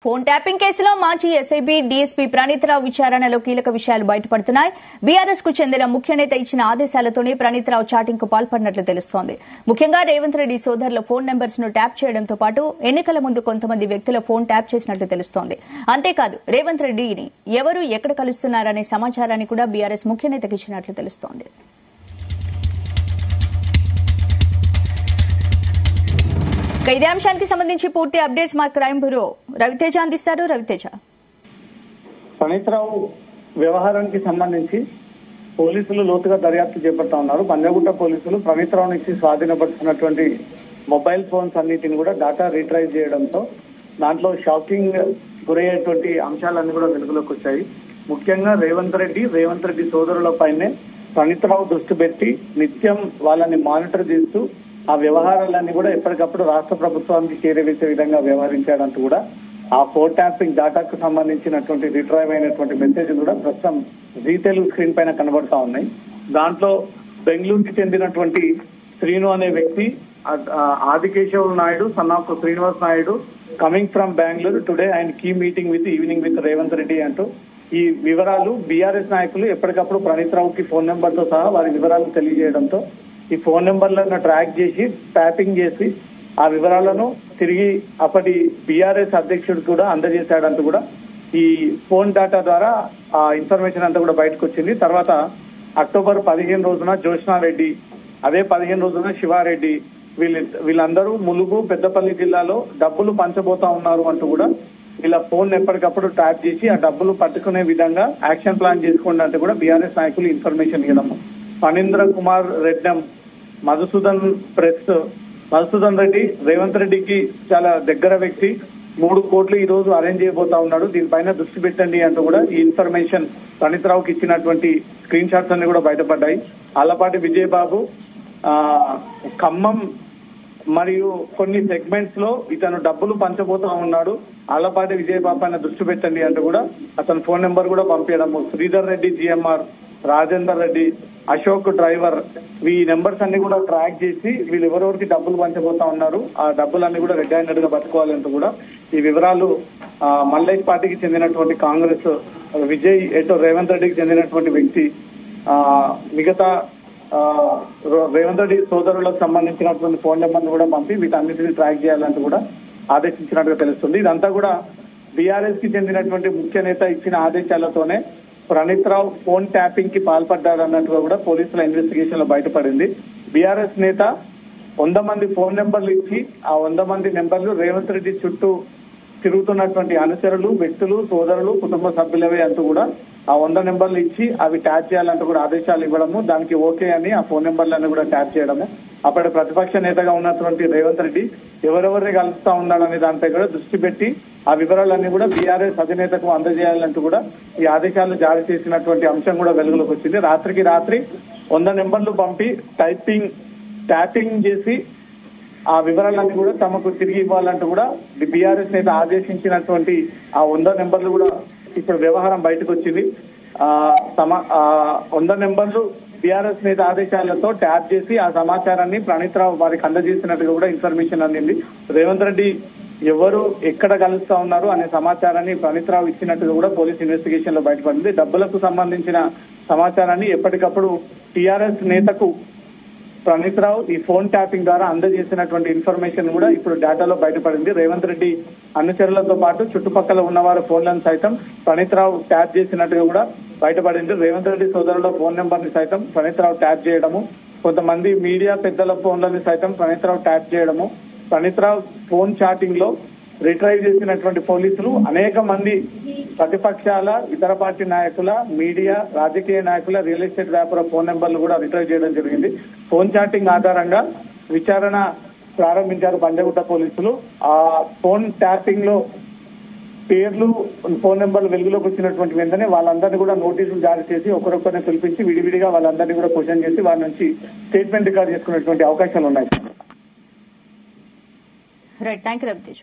Phone tapping కేసులో మాజీ SIB DSP Praneeth Rao విచారణలో కీలక విషయాలు బయటపడుతున్నాయి. బీఆర్ఎస్ కు చెందిన ముఖ్య నేత ఇచ్చిన ఆదేశాలతోనే ప్రణీత్రావు చాటింగ్ కు పాల్పడినట్లు తెలుస్తోంది. ముఖ్యంగా రేవంత్ రెడ్డి సోదరుల ఫోన్ నెంబర్స్ ను ట్యాప్ చేయడంతో పాటు ఎన్నికల ముందు కొంతమంది వ్యక్తుల ఫోన్ ట్యాప్ చేసినట్లు తెలుస్తోంది. అంతేకాదు రేవంత్ రెడ్డిని ఎవరు ఎక్కడ కలుస్తున్నారనే సమాచారాన్ని కూడా బీఆర్ఎస్ ముఖ్య నేతకు ఇచ్చినట్లు తెలుస్తోంది. ఇదే అంశానికి సంబంధించి పూర్తి అప్డేట్స్ మా క్రైమ్ బ్యూరో రవితేజ అందిస్తారు. రవితేజ, ప్రణీత్రావు వ్యవహారానికి సంబంధించి పోలీసులు లోతుగా దర్యాప్తు చేపడతా ఉన్నారు. పంజాగుట్ట పోలీసులు ప్రణీత్రావు నుంచి స్వాధీనపరుచుకున్నటువంటి మొబైల్ ఫోన్స్ అన్నిటిని కూడా డేటా రీట్రైవ్ చేయడంతో దాంట్లో షాకింగ్ గురయ్యేటువంటి అంశాలన్నీ కూడా వెలుగులోకి వచ్చాయి. ముఖ్యంగా రేవంత్ రెడ్డి సోదరులపైనే ప్రణీత్రావు దృష్టి పెట్టి నిత్యం వాళ్ళని మానిటర్ చేస్తూ ఆ వ్యవహారాలన్నీ కూడా ఎప్పటికప్పుడు రాష్ట్ర ప్రభుత్వానికి చేరవేసే విధంగా వ్యవహరించాడంటూ కూడా ఆ ఫోన్ ట్యాపింగ్ డేటాకు సంబంధించినటువంటి రిట్రైవ్ అయినటువంటి మెసేజ్లు కూడా ప్రస్తుతం జీ తెలుగు స్క్రీన్ పైన కనబడతా ఉన్నాయి. దాంట్లో బెంగళూరుకి చెందినటువంటి శ్రీను అనే వ్యక్తి Adikeshav Naidu son of Srinivas Naidu coming from Bengaluru today and key meeting with evening with Revanth Reddy అంటూ ఈ వివరాలు బీఆర్ఎస్ నాయకులు ఎప్పటికప్పుడు ప్రణీత్రావుకి ఫోన్ నెంబర్ తో సహా వారి వివరాలు తెలియజేయడంతో ఈ ఫోన్ నెంబర్లను ట్రాక్ చేసి ట్యాపింగ్ చేసి ఆ వివరాలను తిరిగి అప్పటి బీఆర్ఎస్ అధ్యక్షుడు కూడా అందజేశాడంటూ కూడా ఈ ఫోన్ డేటా ద్వారా ఆ ఇన్ఫర్మేషన్ అంతా కూడా బయటకు వచ్చింది. తర్వాత అక్టోబర్ 15 రోజున జ్యోత్స్నారెడ్డి, అదే 15 రోజున శివారెడ్డి వీళ్ళందరూ ములుగు పెద్దపల్లి జిల్లాలో డబ్బులు పంచబోతా ఉన్నారు అంటూ కూడా వీళ్ళ ఫోన్ ఎప్పటికప్పుడు ట్యాప్ చేసి ఆ డబ్బులు పట్టుకునే విధంగా యాక్షన్ ప్లాన్ చేసుకోండి అంటూ కూడా బీఆర్ఎస్ నాయకులు ఇన్ఫర్మేషన్ ఇవ్వడం. ఫణీంద్ర కుమార్ రెడ్డం, మధుసూదన్ రెడ్డి రేవంత్ రెడ్డికి చాలా దగ్గర వ్యక్తి, 3 కోట్లు ఈ రోజు అరేంజ్ చేయబోతా ఉన్నాడు, దీనిపైన దృష్టి పెట్టండి అంటూ కూడా ఈ ఇన్ఫర్మేషన్ ప్రణీత్రావుకి ఇచ్చినటువంటి స్క్రీన్ షాట్స్ అన్ని కూడా బయటపడ్డాయి. ఆలపాటి విజయబాబు ఖమ్మం మరియు కొన్ని సెగ్మెంట్స్ లో ఇతను డబ్బులు పంచబోతా ఉన్నాడు, ఆలపాటి విజయబాబు పైన దృష్టి పెట్టండి అంటూ కూడా అతని ఫోన్ నెంబర్ కూడా పంపించడము. శ్రీధర్ రెడ్డి జిఎంఆర్, రాజేందర్ రెడ్డి, అశోక్ డ్రైవర్ ఈ నెంబర్స్ అన్ని కూడా ట్రాక్ చేసి వీళ్ళు ఎవరెవరికి డబ్బులు పంచబోతా ఉన్నారు ఆ డబ్బులన్నీ కూడా రెడ్ హ్యాండెడ్ గా పట్టుకోవాలంటూ కూడా ఈ వివరాలు మల్లేష్ పార్టీకి చెందినటువంటి కాంగ్రెస్ విజయ్ ఎటో రేవంత్ రెడ్డికి చెందినటువంటి వ్యక్తి మిగతా రేవంత్ రెడ్డి సోదరులకు సంబంధించినటువంటి ఫోన్ నెంబర్ను కూడా పంపి వీటన్నిటిని ట్రాక్ చేయాలంటూ కూడా ఆదేశించినట్టుగా తెలుస్తుంది. ఇదంతా కూడా బీఆర్ఎస్ కి చెందినటువంటి ముఖ్య నేత ఇచ్చిన ఆదేశాలతోనే ప్రణీత్రావు ఫోన్ ట్యాపింగ్ కి పాల్పడ్డాడన్నట్టుగా కూడా పోలీసుల ఇన్వెస్టిగేషన్ లో బయటపడింది. బీఆర్ఎస్ నేత 100 మంది ఫోన్ నెంబర్లు ఇచ్చి ఆ 100 మంది నెంబర్లు రేవంత్ రెడ్డి చుట్టూ తిరుగుతున్నటువంటి అనుచరులు, వ్యక్తులు, సోదరులు, కుటుంబ సభ్యులవే అంటూ కూడా ఆ 100 నెంబర్లు ఇచ్చి అవి ట్యాప్ చేయాలంటూ కూడా ఆదేశాలు ఇవ్వడము, దానికి ఓకే అని ఆ ఫోన్ నెంబర్లన్నీ కూడా ట్యాప్ చేయడము. అప్పటి ప్రతిపక్ష నేతగా ఉన్నటువంటి రేవంత్ రెడ్డి ఎవరెవరిని కలుస్తా ఉన్నాడనే దానిపై కూడా దృష్టి పెట్టి ఆ వివరాలన్నీ కూడా బీఆర్ఎస్ అధినేతకు అందజేయాలంటూ కూడా ఈ ఆదేశాలు జారీ చేసినటువంటి అంశం కూడా వెలుగులోకి వచ్చింది. రాత్రికి రాత్రి 100 నెంబర్లు పంపి ట్యాపింగ్ చేసి ఆ వివరాలన్నీ కూడా తమకు తిరిగి ఇవ్వాలంటూ కూడా బీఆర్ఎస్ నేత ఆదేశించినటువంటి ఆ 100 నెంబర్లు కూడా ఇప్పుడు వ్యవహారం బయటకు వచ్చింది. 100 నెంబర్లు బీఆర్ఎస్ నేత ఆదేశాలతో ట్యాప్ చేసి ఆ సమాచారాన్ని ప్రణీత్రావు వారికి అందజేసినట్టుగా కూడా ఇన్ఫర్మేషన్ అందింది. రేవంత్ రెడ్డి ఎవరు ఎక్కడ కలుస్తా ఉన్నారు అనే సమాచారాన్ని ప్రణీత్రావు ఇచ్చినట్టుగా కూడా పోలీస్ ఇన్వెస్టిగేషన్ లో బయటపడింది. డబ్బులకు సంబంధించిన సమాచారాన్ని ఎప్పటికప్పుడు టీఆర్ఎస్ నేతకు ప్రణీత్రావు ఈ ఫోన్ ట్యాపింగ్ ద్వారా అందజేసినటువంటి ఇన్ఫర్మేషన్ కూడా ఇప్పుడు డేటాలో బయటపడింది. రేవంత్ రెడ్డి అనుచరులతో పాటు చుట్టుపక్కల ఉన్నవారి ఫోన్లను సైతం ప్రణీత్రావు ట్యాప్ చేసినట్టుగా కూడా బయటపడింది. రేవంత్ రెడ్డి సోదరుల ఫోన్ నెంబర్ ని సైతం ప్రణీత్రావు ట్యాప్ చేయడము, కొంతమంది మీడియా పెద్దల ఫోన్లని సైతం ప్రణీత్రావు ట్యాప్ చేయడము, ప్రణీత్రావు ఫోన్ చాటింగ్ లో రిట్రైవ్ చేసినటువంటి పోలీసులు అనేక మంది ప్రతిపక్షాల, ఇతర పార్టీ నాయకుల, మీడియా, రాజకీయ నాయకుల, రియల్ ఎస్టేట్ వ్యాపార ఫోన్ నెంబర్లు కూడా రిట్రైవ్ చేయడం జరిగింది. ఫోన్ చాటింగ్ ఆధారంగా విచారణ ప్రారంభించారు పంజాగుట్ట పోలీసులు. ఆ ఫోన్ ట్యాపింగ్ లో పేర్లు, ఫోన్ నెంబర్లు వెలుగులోకి వచ్చినటువంటి వెంటనే వాళ్ళందరినీ కూడా నోటీసులు జారీ చేసి ఒకరొకరిని పిలిపించి విడివిడిగా వాళ్ళందరినీ కూడా క్వశ్చన్ చేసి వారి నుంచి స్టేట్మెంట్ రికార్డ్ చేసుకునేటువంటి అవకాశాలు ఉన్నాయి. Right, thank you Raviteja.